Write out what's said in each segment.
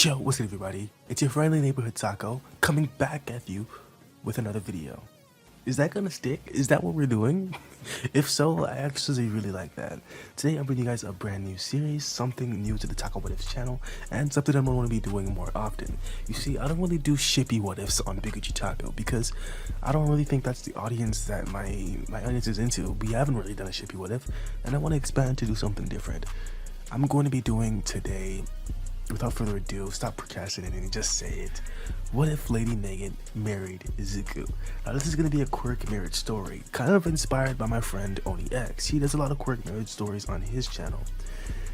Yo, what's good everybody? It's your friendly neighborhood Taco coming back at you with another video. Is that gonna stick? Is that what we're doing? If so, I actually really like that. Today I'm bringing you guys a brand new series, something new to the Taco What Ifs channel, and something I'm gonna be doing more often. You see, I don't really do shippy what ifs on Biguchi Taco because I don't really think that's the audience that my audience is into. We haven't really done a shippy what if, and I want to expand to do something different. I'm going to be doing today, without further ado, stop procrastinating and just say it. What if Lady Nagant married Izuku? Now this is going to be a quirk marriage story, kind of inspired by my friend Oni X. He does a lot of quirk marriage stories on his channel.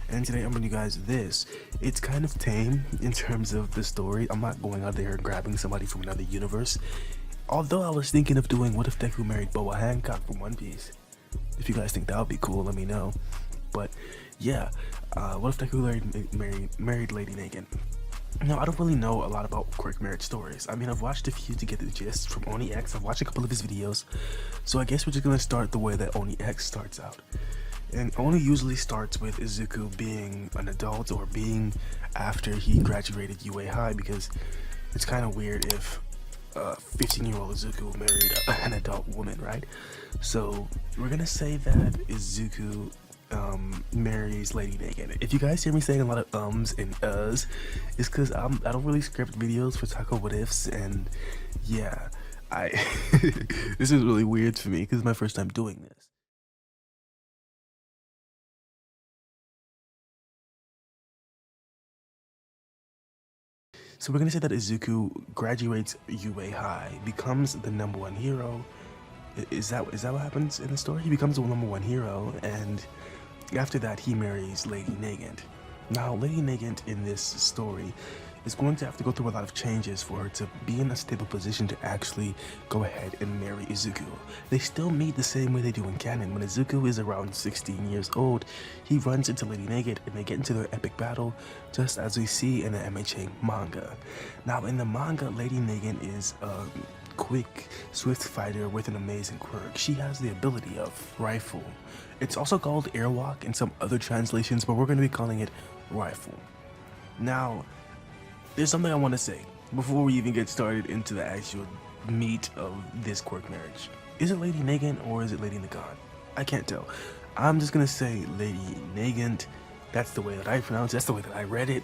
And today I'm bringing you guys this. It's kind of tame in terms of the story. I'm not going out there and grabbing somebody from another universe. Although I was thinking of doing what if Deku married Boa Hancock from One Piece. If you guys think that would be cool, let me know. But yeah, what if Deku married Lady Nagant? Now, I don't really know a lot about quirk marriage stories. I mean, I've watched a few to get the gist from Oni X. I've watched a couple of his videos. So I guess we're just going to start the way that Oni X starts out. And Oni usually starts with Izuku being an adult or being after he graduated UA High, because it's kind of weird if 15-year-old Izuku married an adult woman, right? So we're going to say that Izuku marries Lady Nagant. If you guys hear me saying a lot of ums and uhs, it's because I don't really script videos for Taco What Ifs, and yeah, this is really weird for me because it's my first time doing this. So we're gonna say that Izuku graduates UA High, becomes the #1 hero. Is that what happens in the story? He becomes the #1 hero, and after that he marries Lady Nagant. Now Lady Nagant in this story is going to have to go through a lot of changes for her to be in a stable position to actually go ahead and marry Izuku. They still meet the same way they do in canon. When Izuku is around 16 years old, he runs into Lady Nagant and they get into their epic battle, just as we see in the MHA manga. Now in the manga, Lady Nagant is a quick, swift fighter with an amazing quirk. She has the ability of rifle. It's also called airwalk in some other translations, but we're going to be calling it rifle. Now, there's something I want to say before we even get started into the actual meat of this quirk marriage. Is it Lady Nagant or is it Lady Nagant? I can't tell. I'm just going to say Lady Nagant. That's the way that I pronounce it. That's the way that I read it.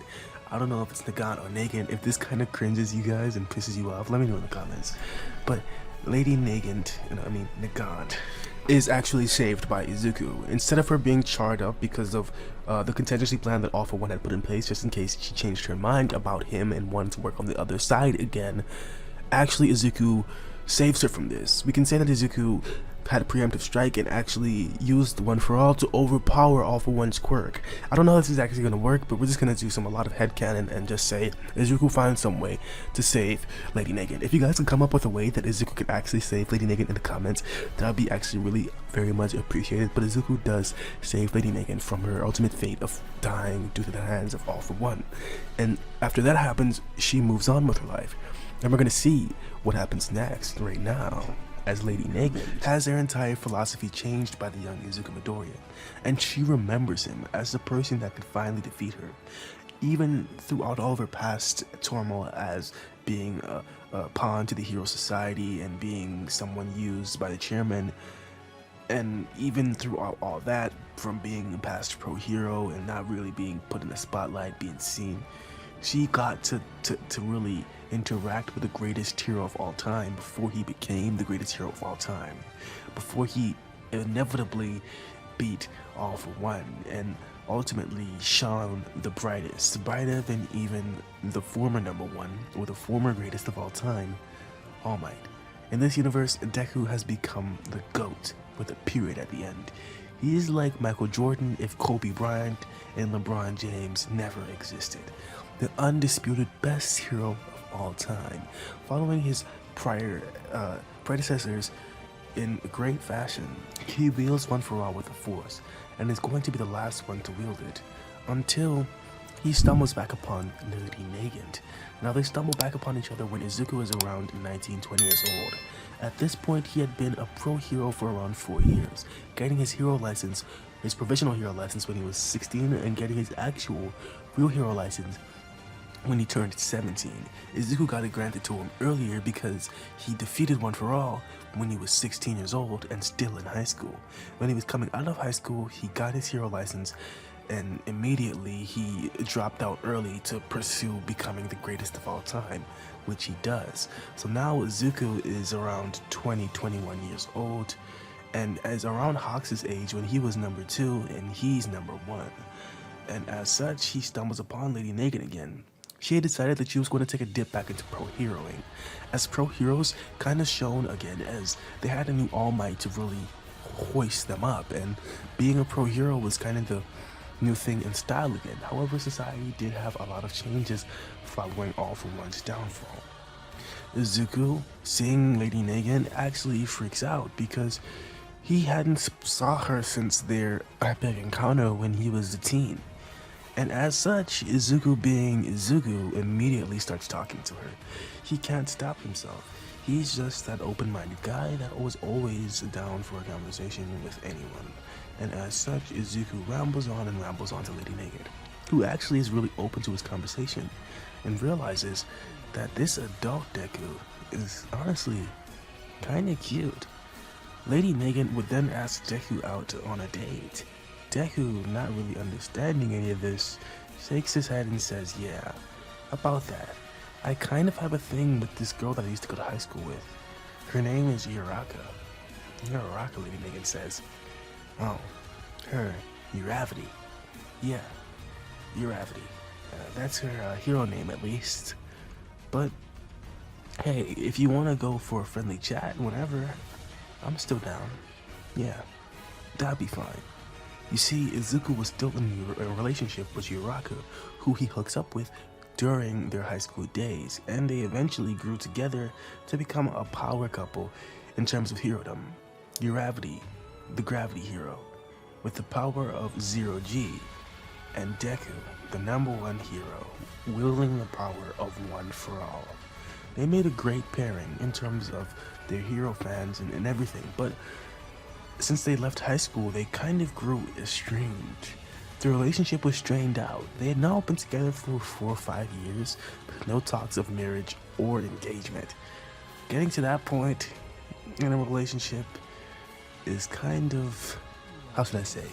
I don't know if it's Nagant or Nagant. If this kind of cringes you guys and pisses you off, let me know in the comments. But Lady Nagant, Nagant, is actually saved by Izuku. Instead of her being charred up because of the contingency plan that All For One had put in place, just in case she changed her mind about him and wanted to work on the other side again, actually Izuku saves her from this. We can say that Izuku had a preemptive strike and actually used One For All to overpower All For One's quirk. I don't know if this is actually going to work, but we're just going to do a lot of headcanon and just say Izuku finds some way to save Lady Nagant. If you guys can come up with a way that Izuku could actually save Lady Nagant in the comments, that would be actually really very much appreciated. But Izuku does save Lady Nagant from her ultimate fate of dying due to the hands of All For One. And after that happens, she moves on with her life. And we're going to see what happens next right now, as Lady Nagant has their entire philosophy changed by the young Deku and Midoriya, and she remembers him as the person that could finally defeat her, even throughout all of her past turmoil as being a pawn to the Hero Society and being someone used by the chairman, and even throughout all that, from being a past pro hero and not really being put in the spotlight, being seen, she got to really interact with the greatest hero of all time before he became the greatest hero of all time, before he inevitably beat All For One and ultimately shone the brightest, brighter than even the former #1 or the former greatest of all time, All Might. In this universe, Deku has become the GOAT with a period at the end. He is like Michael Jordan if Kobe Bryant and LeBron James never existed. The undisputed best hero of all time, following his predecessors in great fashion. He wields One For All with the Force, and is going to be the last one to wield it, until he stumbles back upon Lady Nagant. Now they stumble back upon each other when Izuku is around 19-20 years old. At this point he had been a pro hero for around 4 years, getting his hero license, his provisional hero license when he was 16, and getting his actual real hero license when he turned 17. Izuku got it granted to him earlier because he defeated One For All when he was 16 years old and still in high school. When he was coming out of high school, he got his hero license, and immediately he dropped out early to pursue becoming the greatest of all time, which he does. So now Izuku is around 20, 21 years old, and as around Hawks' age when he was number 2 and he's number 1. And as such, he stumbles upon Lady Nagant again. She had decided that she was going to take a dip back into pro heroing, as pro heroes kind of shown again, as they had a new All Might to really hoist them up, and being a pro hero was kind of the new thing in style again. However, society did have a lot of changes following All For One's downfall. Izuku, seeing Lady Nagant, actually freaks out because he hadn't saw her since their epic encounter when he was a teen. And as such, Izuku being Izuku immediately starts talking to her. He can't stop himself. He's just that open-minded guy that was always down for a conversation with anyone. And as such, Izuku rambles on to Lady Nagant, who actually is really open to his conversation and realizes that this adult Deku is honestly kinda cute. Lady Nagant would then ask Deku out on a date. Deku, not really understanding any of this, shakes his head and says, yeah, about that. I kind of have a thing with this girl that I used to go to high school with. Her name is Uraka. Uraka, Lady Nagant says. Oh, her, Uravity. Yeah, Uravity. That's her hero name at least. But, hey, if you want to go for a friendly chat whenever, I'm still down. Yeah, that'd be fine. You see, Izuku was still in a relationship with Uraka, who he hooks up with during their high school days, and they eventually grew together to become a power couple in terms of herodom. Uravity, the gravity hero, with the power of 0G, and Deku, the number 1 hero, wielding the power of One For All. They made a great pairing in terms of their hero fans and everything, but since they left high school, they kind of grew estranged. The relationship was strained out. They had now been together for 4 or 5 years, with no talks of marriage or engagement. Getting to that point in a relationship is kind of, how should I say,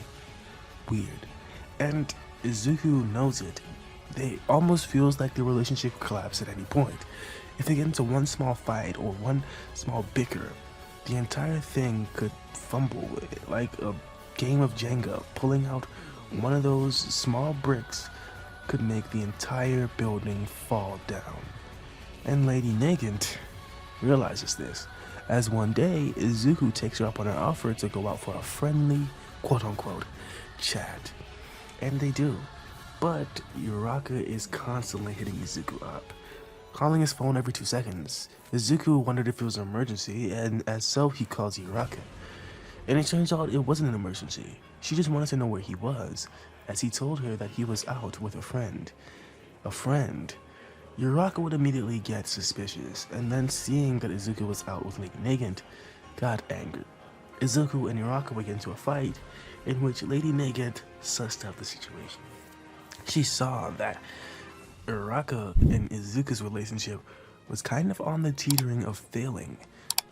weird. And Izuku knows it. They almost feels like the relationship could collapse at any point. If they get into one small fight or one small bicker, the entire thing could fumble like a game of Jenga. Pulling out one of those small bricks could make the entire building fall down. And Lady Nagant realizes this, as one day Izuku takes her up on her offer to go out for a friendly, quote-unquote, chat. And they do. But Uraka is constantly hitting Izuku up, calling his phone every 2 seconds. Izuku wondered if it was an emergency, and as so, he calls Uraka. And it turns out it wasn't an emergency. She just wanted to know where he was, as he told her that he was out with a friend. A friend. Uraka would immediately get suspicious, and then seeing that Izuku was out with Lady Nagant, got angered. Izuku and Uraka would get into a fight, in which Lady Nagant sussed out the situation. She saw that Uraka and Izuku's relationship was kind of on the teetering of failing,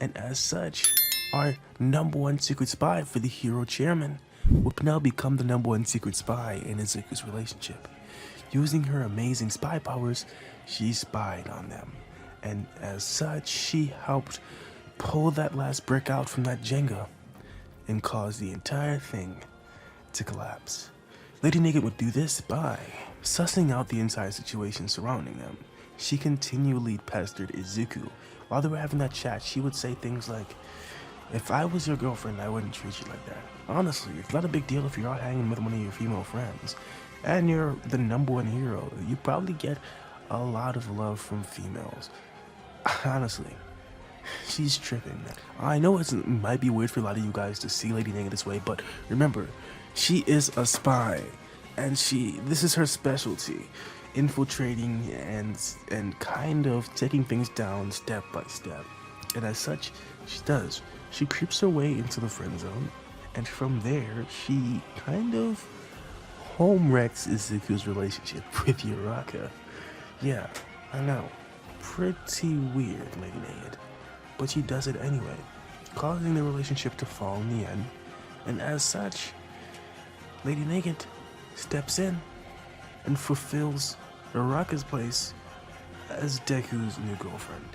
and as such, our number 1 secret spy for the hero chairman would now become the number 1 secret spy in Izuku's relationship. Using her amazing spy powers, she spied on them, and as such, she helped pull that last brick out from that Jenga and cause the entire thing to collapse. Lady Nagant would do this by sussing out the entire situation surrounding them. She continually pestered Izuku. While they were having that chat, she would say things like, if I was your girlfriend, I wouldn't treat you like that. Honestly, it's not a big deal if you're out hanging with one of your female friends, and you're the number 1 hero. You probably get a lot of love from females. Honestly, she's tripping. I know it might be weird for a lot of you guys to see Lady Nagant this way, but remember, she is a spy, and this is her specialty, infiltrating and kind of taking things down step by step. And as such, she creeps her way into the friend zone, and from there, she kind of home wrecks Izuku's relationship with Uraka. Yeah, I know. Pretty weird, Lady Nagant. But she does it anyway, causing the relationship to fall in the end. And as such, Lady Nagant steps in and fulfills Uraraka's place as Deku's new girlfriend.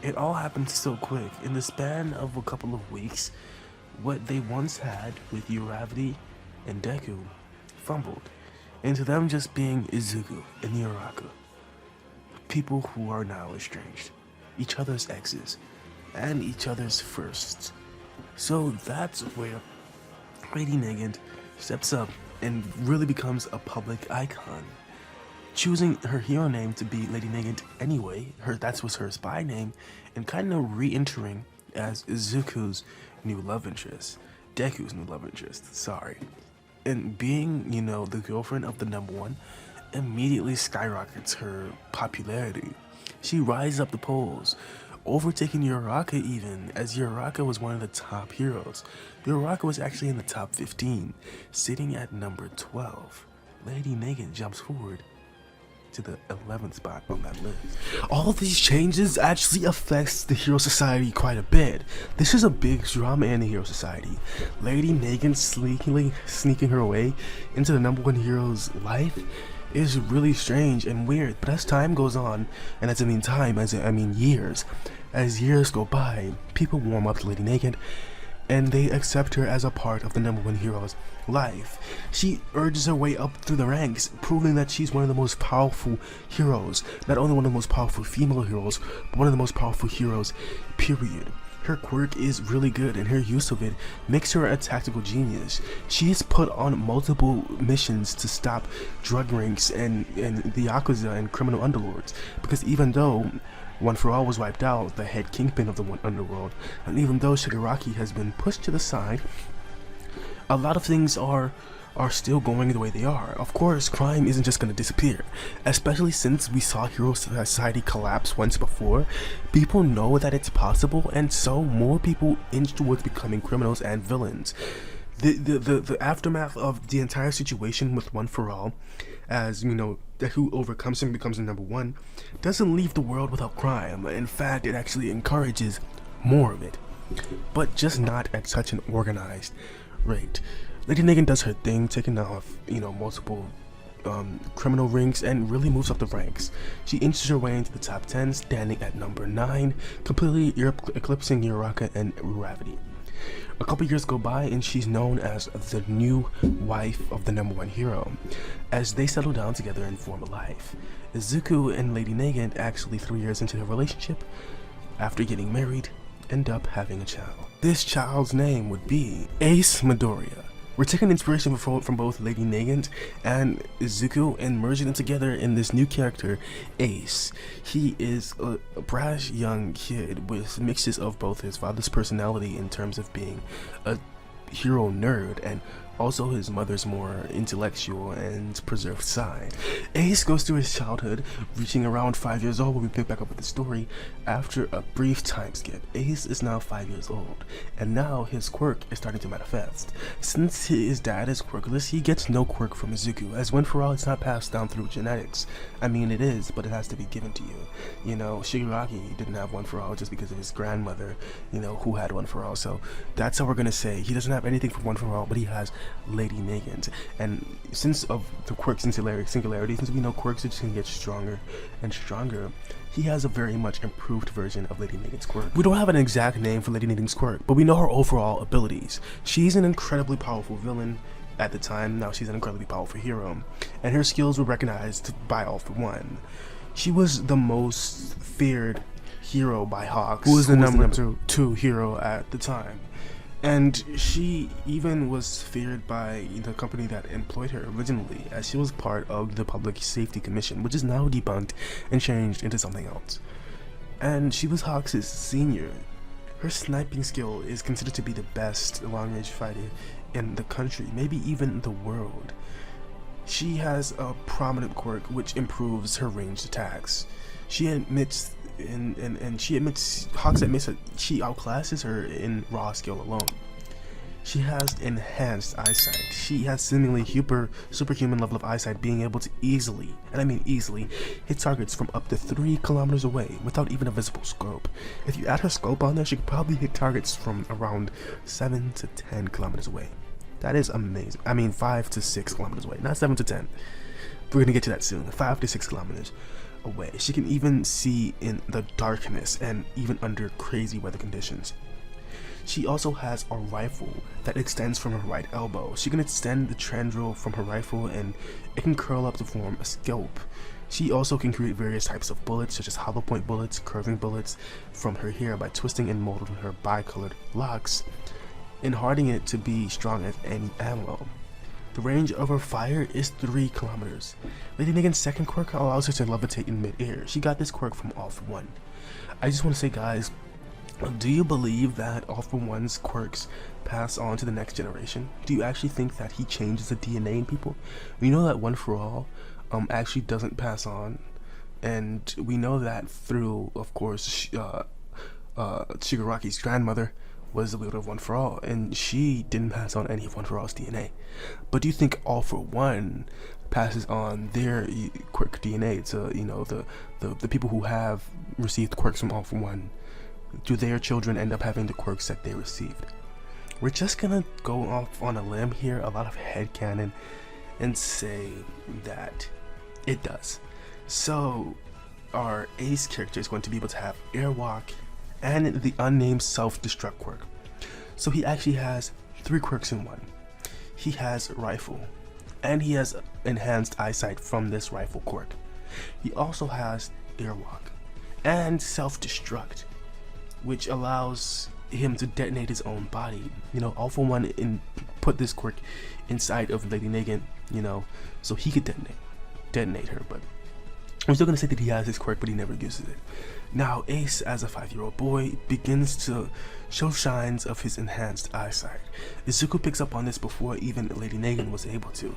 It all happened so quick. In the span of a couple of weeks, what they once had with Uravity and Deku fumbled into them just being Izuku and Uraraka. People who are now estranged, each other's exes, and each other's firsts. So that's where Lady Nagant steps up and really becomes a public icon. Choosing her hero name to be Lady Nagant anyway, that was her spy name, and kind of re-entering as Izuku's new love interest. Deku's new love interest, sorry. And being, the girlfriend of the number one immediately skyrockets her popularity. She rises up the polls, overtaking Uraraka even, as Uraraka was one of the top heroes. Uraraka was actually in the top 15, sitting at number 12. Lady Nagant jumps forward to the 11th spot on that list. All of these changes actually affects the Hero Society quite a bit. This is a big drama in the Hero Society. Lady Nagant sneaking her way into the number one hero's life is really strange and weird, but as time goes on, and as I mean time, I mean years, as years go by, people warm up to Lady Nagant, and they accept her as a part of the number one hero's life. She urges her way up through the ranks, proving that she's one of the most powerful heroes, not only one of the most powerful female heroes, but one of the most powerful heroes, period. Her quirk is really good, and her use of it makes her a tactical genius. She is put on multiple missions to stop drug rings and the Yakuza and criminal underlords, because even though One For All was wiped out, the head kingpin of the underworld, and even though Shigaraki has been pushed to the side, a lot of things are still going the way they are. Of course, crime isn't just going to disappear, especially since we saw Hero Society collapse once before. People know that it's possible, and so more people inch towards becoming criminals and villains. The aftermath of the entire situation with One For All, as Deku overcomes him and becomes the number one, doesn't leave the world without crime. In fact, it actually encourages more of it, but just not at such an organized rate. Lady Nagant does her thing, taking off, multiple criminal rings, and really moves up the ranks. She inches her way into the top 10, standing at number 9, completely eclipsing Uraraka and Uravity. A couple years go by, and she's known as the new wife of the number one hero, as they settle down together and form a life. Izuku and Lady Nagant, actually 3 years into their relationship, after getting married, end up having a child. This child's name would be Ace Midoriya. We're taking inspiration from both Lady Nagant and Izuku and merging them together in this new character, Ace. He is a brash young kid with mixes of both his father's personality in terms of being a hero nerd and also his mother's more intellectual and preserved side. Ace goes through his childhood, reaching around 5 years old when we pick back up with the story. After a brief time skip, Ace is now 5 years old, and now his quirk is starting to manifest. Since his dad is quirkless, he gets no quirk from Izuku, as One For All is not passed down through genetics. I mean, it is, but it has to be given to you. Shigaraki didn't have One For All just because of his grandmother, who had One For All, so that's how we're gonna say he doesn't have anything from One For All, but he has Lady Nagant. And since of the quirk singularity, since we know quirks are just gonna get stronger and stronger, he has a very much improved version of Lady Nagant's quirk. We don't have an exact name for Lady Nagant's quirk, but we know her overall abilities. She's an incredibly powerful villain at the time. Now she's an incredibly powerful hero, and her skills were recognized by All For One. She was the most feared hero by Hawks, who was the number two hero at the time. And she even was feared by the company that employed her originally, as she was part of the Public Safety Commission, which is now debunked and changed into something else. And she was Hawks' senior. Her sniping skill is considered to be the best long-range fighter in the country, maybe even the world. She has a prominent quirk which improves her ranged attacks. She admits Hawks admits that she outclasses her in raw skill alone. She has enhanced eyesight. She has seemingly superhuman level of eyesight, being able to easily, and I mean easily, hit targets from up to 3 kilometers away without even a visible scope. If you add her scope on there, she could probably hit targets from around 7 to 10 kilometers away. That is amazing. I mean 5 to 6 kilometers away, not 7 to 10. We're gonna get to that soon. 5 to 6 kilometers away. She can even see in the darkness and even under crazy weather conditions. She also has a rifle that extends from her right elbow. She can extend the tendril from her rifle and it can curl up to form a scope. She also can create various types of bullets, such as hollow point bullets, curving bullets, from her hair by twisting and molding her bicolored locks and hardening it to be strong as any ammo. The range of her fire is 3 kilometers. Lady Nagant's second quirk allows her to levitate in mid-air. She got this quirk from All For One. I just want to say, guys, do you believe that All For One's quirks pass on to the next generation? Do you actually think that he changes the DNA in people? We know that One For All actually doesn't pass on, and we know that through, of course, Shigaraki's grandmother was the wielder of One For All, and she didn't pass on any of One For All's DNA. But do you think All For One passes on their quirk DNA to, you know, the people who have received quirks from All For One? Do their children end up having the quirks that they received? We're just gonna go off on a limb here, a lot of headcanon, and say that it does. So our Ace character is going to be able to have airwalk and the unnamed self-destruct quirk. So he actually has 3 quirks in one. He has rifle, and he has enhanced eyesight from this rifle quirk. He also has airwalk and self-destruct, which allows him to detonate his own body. You know, All For One put this quirk inside of Lady Nagant, you know, so he could detonate her, but I'm still gonna say that he has his quirk, but he never uses it. Now, Ace, as a 5-year-old boy, begins to show signs of his enhanced eyesight. Izuku picks up on this before even Lady Nagant was able to.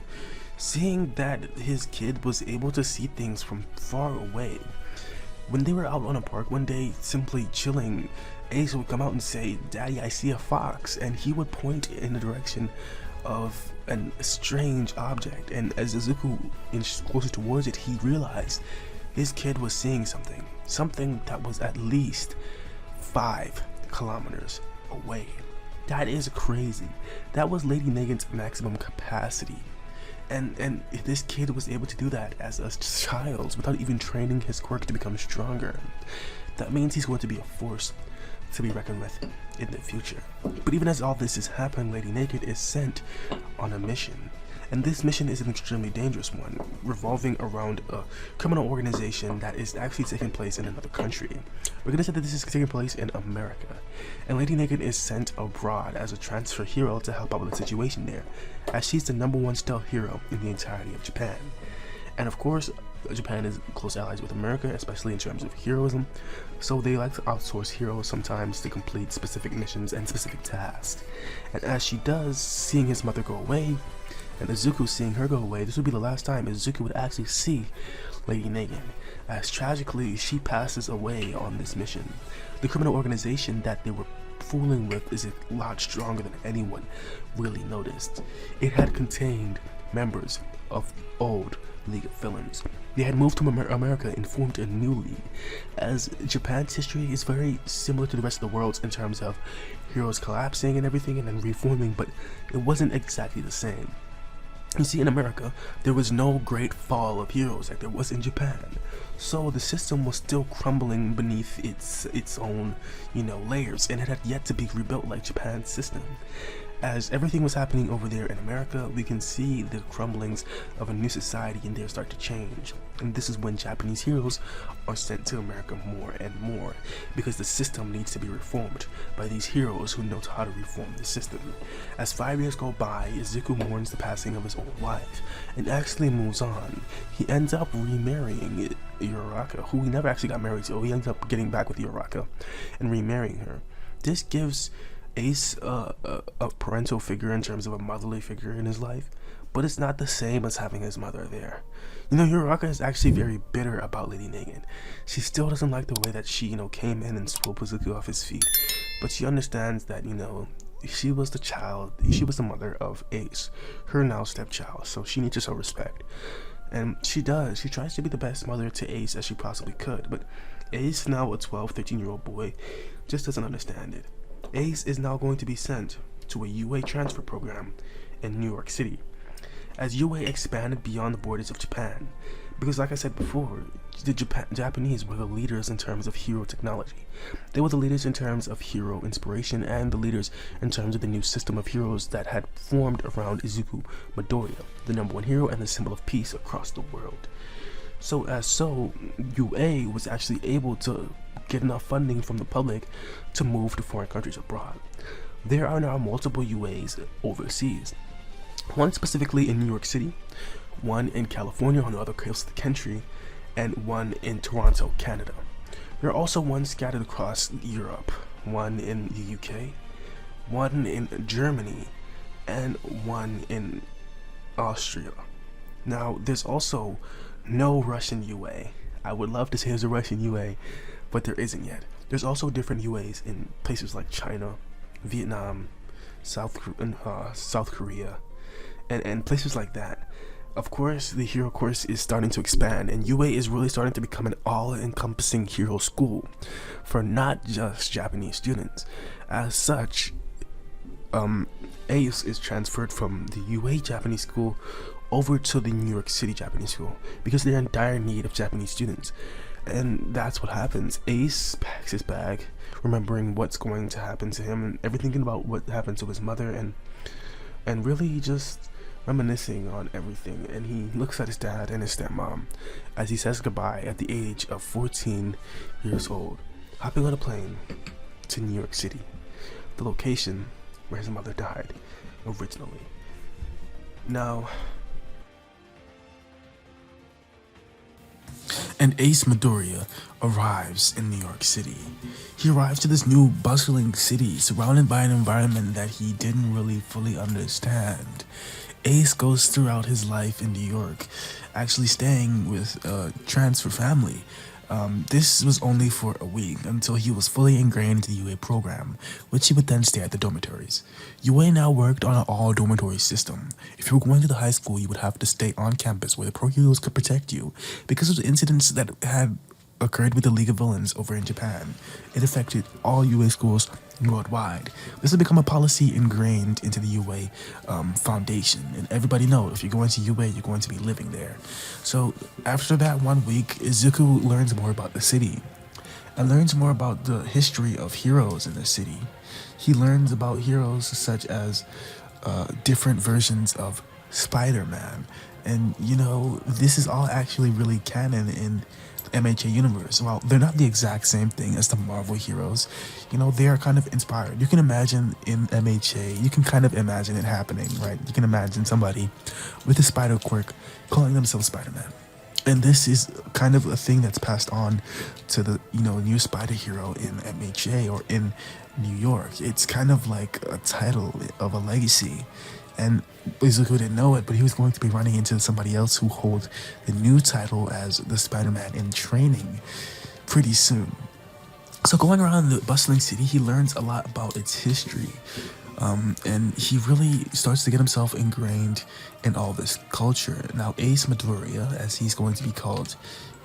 Seeing that his kid was able to see things from far away. When they were out on a park one day, simply chilling, Ace would come out and say, "Daddy, I see a fox," and he would point in the direction of a strange object, and as Izuku inched closer towards it, he realized his kid was seeing something that was at least 5 kilometers away. That is crazy. That was Lady Nagant's maximum capacity. And this kid was able to do that as a child without even training his quirk to become stronger. That means he's going to be a force to be reckoned with in the future. But even as all this is happening, Lady Nagant is sent on a mission. And this mission is an extremely dangerous one, revolving around a criminal organization that is actually taking place in another country. We're gonna say that this is taking place in America. And Lady Nagant is sent abroad as a transfer hero to help out with the situation there, as she's the #1 stealth hero in the entirety of Japan. And of course, Japan is close allies with America, especially in terms of heroism, so they like to outsource heroes sometimes to complete specific missions and specific tasks. And as she does, seeing his mother go away, and Izuku seeing her go away, this would be the last time Izuku would actually see Lady Nagant, as tragically she passes away on this mission. The criminal organization that they were fooling with is a lot stronger than anyone really noticed. It had contained members of the old League of Villains. They had moved to America and formed a new league, as Japan's history is very similar to the rest of the world's in terms of heroes collapsing and everything and then reforming, but it wasn't exactly the same. You see, in America, there was no great fall of heroes like there was in Japan, so the system was still crumbling beneath its own, layers, and it had yet to be rebuilt like Japan's system. As everything was happening over there in America, we can see the crumblings of a new society and they start to change. And this is when Japanese heroes are sent to America more and more, because the system needs to be reformed by these heroes who know how to reform the system. As 5 years go by, Izuku mourns the passing of his old wife and actually moves on. He ends up remarrying Uraraka, who he never actually got married to. He ends up getting back with Uraraka and remarrying her. This gives Ace a parental figure in terms of a motherly figure in his life, but it's not the same as having his mother there. Uraraka is actually very bitter about Lady Nagant. She still doesn't like the way that she, came in and swooped Izuku off his feet, but she understands that, she was the mother of Ace, her now stepchild, so she needs to show respect. And she does. She tries to be the best mother to Ace as she possibly could, but Ace, now a 12, 13-year-old boy, just doesn't understand it. Ace is now going to be sent to a UA transfer program in New York City, as UA expanded beyond the borders of Japan. Because like I said before, the Japanese were the leaders in terms of hero technology. They were the leaders in terms of hero inspiration, and the leaders in terms of the new system of heroes that had formed around Deku Midoriya, the #1 hero and the symbol of peace across the world. So UA was actually able to get enough funding from the public to move to foreign countries abroad. There are now multiple UAs overseas. One specifically in New York City, one in California on the other coast of the country, and one in Toronto, Canada. There are also ones scattered across Europe, one in the UK, one in Germany, and one in Austria. Now, there's also no Russian UA. I would love to say there's a Russian UA, but there isn't yet. There's also different UAs in places like China, Vietnam, South Korea, and places like that. Of course, the hero course is starting to expand, and UA is really starting to become an all-encompassing hero school for not just Japanese students. As such, Ace is transferred from the UA Japanese school over to the New York City Japanese school because they're in dire need of Japanese students. And that's what happens. Ace packs his bag, remembering what's going to happen to him and everything about what happened to his mother, and really just reminiscing on everything. And he looks at his dad and his stepmom as he says goodbye at the age of 14 years old, hopping on a plane to New York City, the location where his mother died originally. Now, and Ace Midoriya arrives in New York City. He arrives to this new bustling city surrounded by an environment that he didn't really fully understand. Ace goes throughout his life in New York, actually staying with a transfer family. This was only for a week until he was fully ingrained into the UA program, which he would then stay at the dormitories. UA now worked on an all-dormitory system. If you were going to the high school, you would have to stay on campus where the pro heroes could protect you because of the incidents that had occurred with the League of Villains over in Japan. It affected all UA schools worldwide. This has become a policy ingrained into the UA foundation, and everybody knows if you're going to UA, you're going to be living there. So after that 1 week, Izuku learns more about the city and learns more about the history of heroes in the city. He learns about heroes such as different versions of Spider-Man, and you know, this is all actually really canon in MHA universe. Well, they're not the exact same thing as the Marvel heroes. You know, they are kind of inspired. You can imagine in MHA, you can kind of imagine it happening, right? You can imagine somebody with a spider quirk calling themselves Spider-Man. And this is kind of a thing that's passed on to the, you know, new spider hero in MHA or in New York. It's kind of like a title of a legacy. And Izuku didn't know it, but he was going to be running into somebody else who holds the new title as the Spider-Man in training pretty soon. So going around the bustling city, he learns a lot about its history. And he really starts to get himself ingrained in all this culture. Now, Ace Midoriya, as he's going to be called,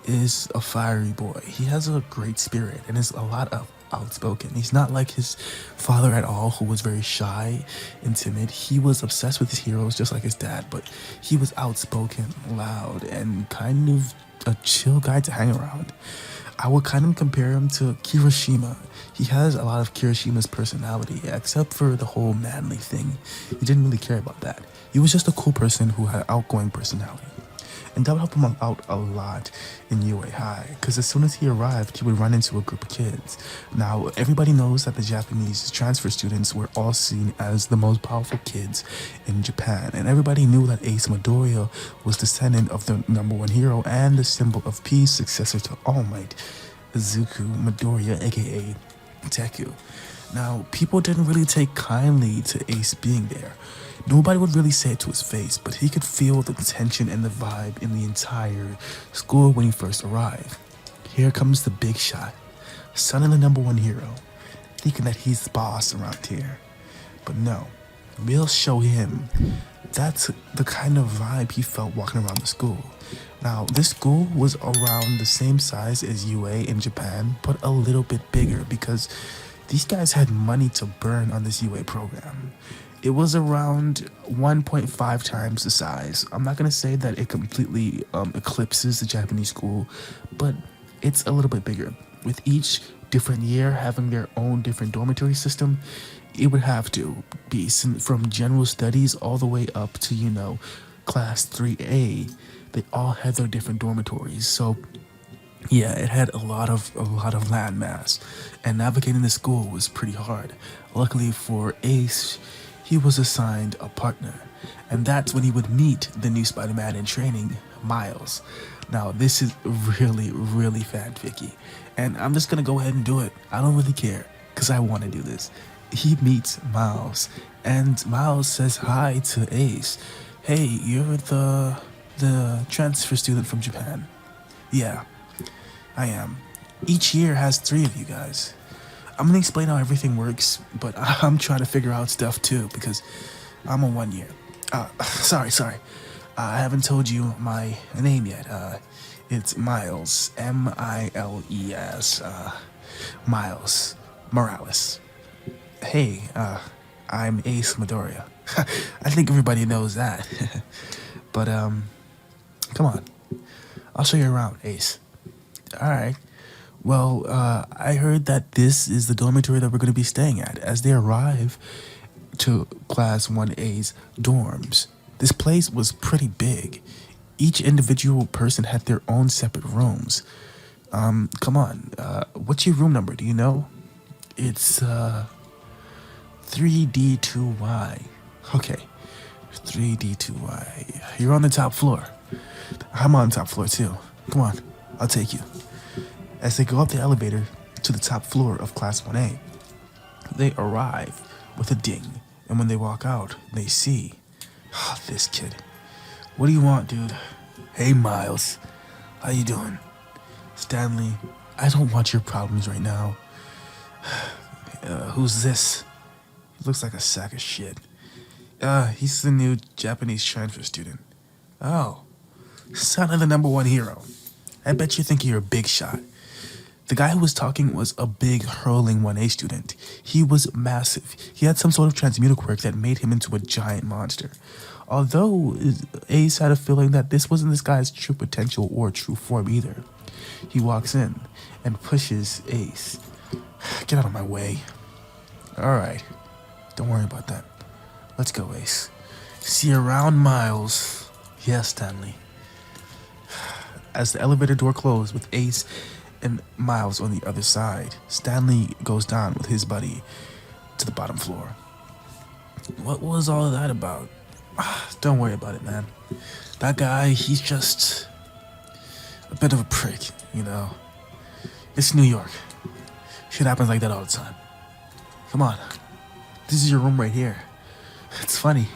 is a fiery boy. He has a great spirit and is a lot of outspoken. He's not like his father at all, who was very shy and timid. He was obsessed with his heroes just like his dad, but he was outspoken, loud, and kind of a chill guy to hang around. I would kind of compare him to Kirishima. He has a lot of Kirishima's personality, except for the whole manly thing. He didn't really care about that. He was just a cool person who had an outgoing personality. And that would help him out a lot in UA High, because as soon as he arrived, he would run into a group of kids. Now, everybody knows that the Japanese transfer students were all seen as the most powerful kids in Japan, and everybody knew that Ace Midoriya was descendant of the #1 hero and the symbol of peace, successor to All Might, Deku Midoriya, aka Deku. Now, people didn't really take kindly to Ace being there. Nobody would really say it to his face, but he could feel the tension and the vibe in the entire school when he first arrived. Here comes the big shot, son of the #1 hero, thinking that he's the boss around here. But no, we'll show him. That's the kind of vibe he felt walking around the school. Now, this school was around the same size as UA in Japan, but a little bit bigger because these guys had money to burn on this UA program. It was around 1.5 times the size. I'm not going to say that it completely eclipses the Japanese school, but it's a little bit bigger. With each different year having their own different dormitory system, it would have to be from general studies all the way up to, class 3A. They all had their different dormitories. So yeah, it had a lot of land mass, and navigating the school was pretty hard. Luckily for Ace, he was assigned a partner, and that's when he would meet the new Spider-Man in training, Miles. Now, this is really, really fanficky, and I'm just gonna go ahead and do it. I don't really care, because I want to do this. He meets Miles, and Miles says hi to Ace. Hey, you're the transfer student from Japan. Yeah, I am. Each year has 3 of you guys. I'm gonna explain how everything works, but I'm trying to figure out stuff too, because I'm a 1 year. Sorry. I haven't told you my name yet. It's Miles, M-I-L-E-S, Miles Morales. Hey, I'm Ace Midoriya. I think everybody knows that. But, come on. I'll show you around, Ace. Alright. Well, I heard that this is the dormitory that we're going to be staying at as they arrive to Class 1A's dorms. This place was pretty big. Each individual person had their own separate rooms. Come on, what's your room number, do you know? It's, 3D2Y. Okay, 3D2Y. You're on the top floor. I'm on the top floor too. Come on, I'll take you. As they go up the elevator to the top floor of Class 1A, they arrive with a ding, and when they walk out, they see, this kid. What do you want, dude? Hey, Miles. How you doing? Stanley, I don't want your problems right now. Who's this? He looks like a sack of shit. He's the new Japanese transfer student. Oh, son of the #1 hero. I bet you think you're a big shot. The guy who was talking was a big hurling 1A student. He was massive. He had some sort of transmuter quirk that made him into a giant monster. Although Ace had a feeling that this wasn't this guy's true potential or true form either. He walks in and pushes Ace. Get out of my way. Alright, don't worry about that. Let's go, Ace. See you around, Miles. Yes, Stanley. As the elevator door closed with Ace and Miles on the other side, Stanley goes down with his buddy to the bottom floor. What was all of that about? Don't worry about it, man. That guy, he's just a bit of a prick, It's New York. Shit happens like that all the time. Come on. This is your room right here. It's funny.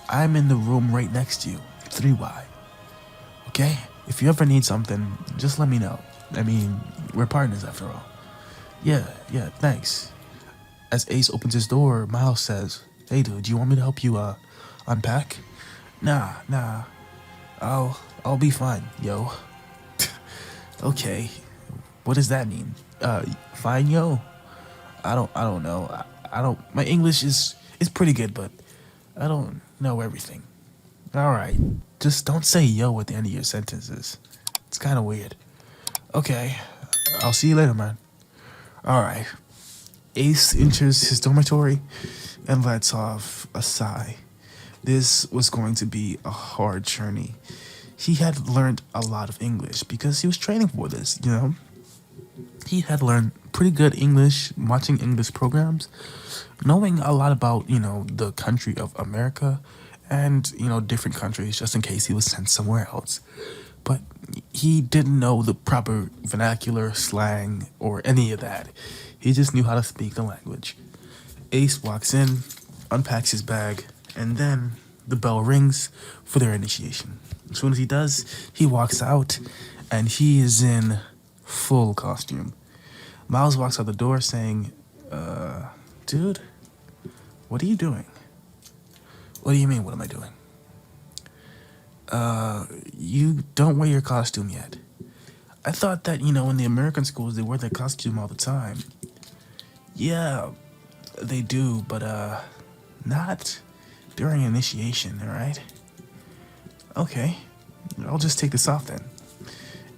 I'm in the room right next to you, 3Y. Okay? If you ever need something, just let me know. I mean, we're partners after all. Yeah, thanks. As Ace opens his door, Miles says, hey dude, do you want me to help you, unpack? Nah. I'll be fine, yo. Okay. What does that mean? Fine, yo? I don't know. My English is pretty good, but I don't know everything. Alright. Just don't say yo at the end of your sentences. It's kind of weird. Okay, I'll see you later, man. Alright. Ace enters his dormitory and lets off a sigh. This was going to be a hard journey. He had learned a lot of English because he was training for this, He had learned pretty good English, watching English programs, knowing a lot about, the country of America and, different countries just in case he was sent somewhere else. But he didn't know the proper vernacular, slang, or any of that. He just knew how to speak the language. Ace walks in, unpacks his bag, and then the bell rings for their initiation. As soon as he does, he walks out, and he is in full costume. Miles walks out the door saying, dude, What are you doing? What do you mean, what am I doing? You don't wear your costume yet. I thought that, you know, in the American schools, they wear their costume all the time. Yeah, they do, but, not during initiation, alright? Okay, I'll just take this off then.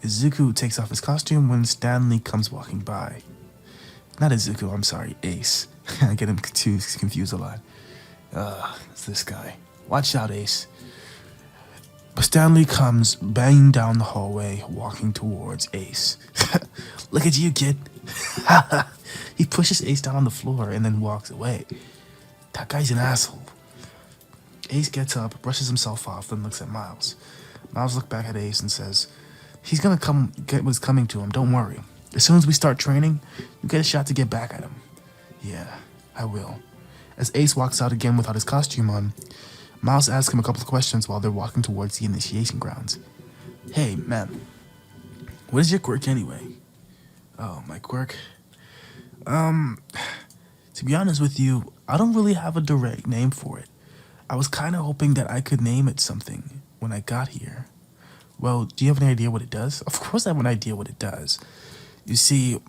Izuku takes off his costume when Stanley comes walking by. Not Izuku, I'm sorry, Ace. I get him confused a lot. It's this guy. Watch out, Ace. But Stanley comes banging down the hallway, walking towards Ace. Look at you, kid. He pushes Ace down on the floor and then walks away. That guy's an asshole. Ace gets up, brushes himself off, then looks at Miles. Miles looks back at Ace and says, he's gonna get what's coming to him, don't worry. As soon as we start training, you get a shot to get back at him. Yeah, I will. As Ace walks out again without his costume on, Miles asks him a couple of questions while they're walking towards the initiation grounds. Hey, man, what is your quirk anyway? Oh, my quirk? To be honest with you, I don't really have a direct name for it. I was kind of hoping that I could name it something when I got here. Well, do you have any idea what it does? Of course I have an idea what it does. You see,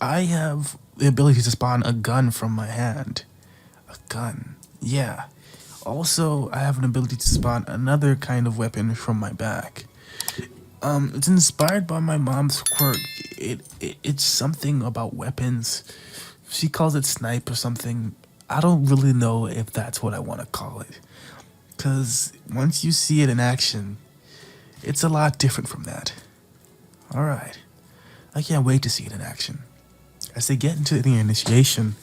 I have the ability to spawn a gun from my hand. A gun? Yeah. Also, I have an ability to spawn another kind of weapon from my back. It's inspired by my mom's quirk. It's something about weapons. She calls it snipe or something. I don't really know if that's what I want to call it. Because once you see it in action, it's a lot different from that. Alright. I can't wait to see it in action. As they get into the initiation,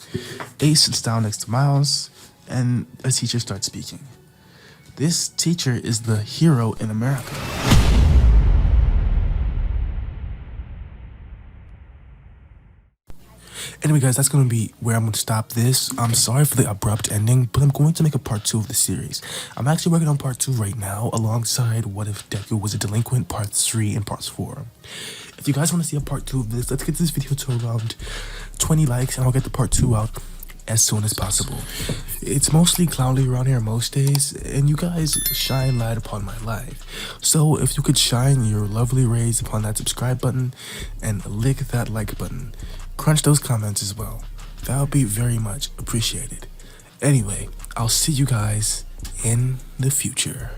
Ace sits down next to Miles, and a teacher starts speaking. This teacher is the hero in America. Anyway, guys, that's going to be where I'm going to stop this. I'm sorry for the abrupt ending, but I'm going to make a part 2 of the series. I'm actually working on part 2 right now, alongside What If Deku Was a Delinquent, part 3 and part 4. If you guys want to see a part 2 of this, let's get this video to around 20 likes, and I'll get the part 2 out as soon as possible. It's mostly cloudy around here most days, and you guys shine light upon my life. So if you could shine your lovely rays upon that subscribe button and lick that like button, crunch those comments as well. That would be very much appreciated. Anyway, I'll see you guys in the future.